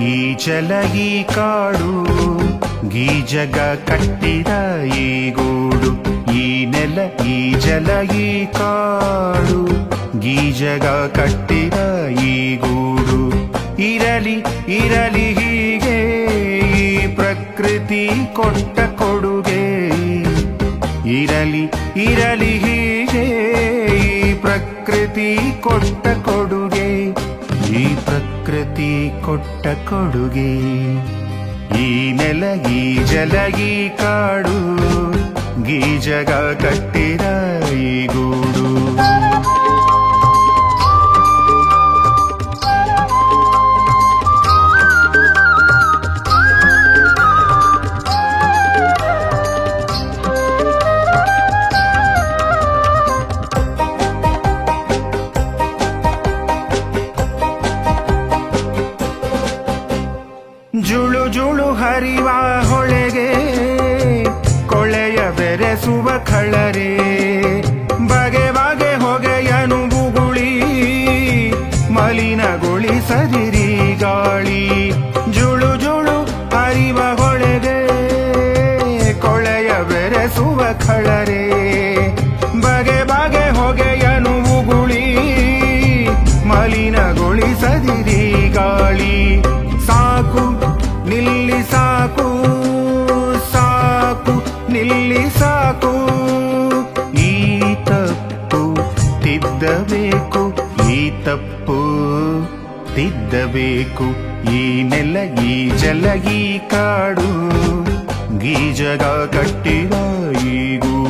ಈ ಜಲ ಈ ಕಾಡು ಗೀಜಗ ಕಟ್ಟಿದ ಈ ಗೂಡು ಈ ನೆಲ ಈ ಜಲ ಈ ಕಾಡು ಗೀಜಗ ಕಟ್ಟಿದ ಈ ಗೂಡು ಇರಲಿ ಇರಲಿ ಹೀಗೆ ಈ ಪ್ರಕೃತಿ ಕೊಟ್ಟ ಕೊಡುಗೆ ಇರಲಿ ಇರಲಿ ಹೀಗೆ ಈ ಪ್ರಕೃತಿ ಕೊಟ್ಟ ಕೊಡುಗೆ ಈ ಪ್ರಕೃತಿ ಕೊಟ್ಟ ಕೊಡುಗೆ ಈ ನೆಲ ಈ ಜಲ ಈ ಕಾಡು ಗೀಜಗ ಕಟ್ಟಿದ ಈ ಗೂಡು ಜುಳು ಜುಳು ಹರಿವ ಹೊಳೆಗೆ ಕೊಳೆಯ ಬೆರೆಸುವ ಖಳರೆ ಬಗೆ ಬಗೆ ಹೊಗೆಯನು ಬುಗುಳಿ ಮಲಿನಗೊಳಿಸದಿರಿ ಗಾಳಿ ಜುಳು ಜುಳು ಹರಿವ ಹೊಳೆಗೆ ಕೊಳೆಯ ಬೆರೆಸುವ ಖಳರೆ ಬಗೆ ಬಗೆ ಹೊಗೆಯನು ಬುಗುಳಿ ಮಲಿನಗೊಳಿಸದಿರಿ ಗಾಳಿ ಸಾಕು ನಿಲ್ಲಿ ಸಾಕು ಸಾಕು ನಿಲ್ಲಿ ಸಾಕು ಈ ತಪ್ಪು ತಿದ್ದಬೇಕು ಈ ತಪ್ಪು ತಿದ್ದಬೇಕು ಈ ನೆಲ ಈ ಜಲ ಈ ಕಾಡು ಗೀಜಗ ಕಟ್ಟಿದ ಈ ಗೂಡು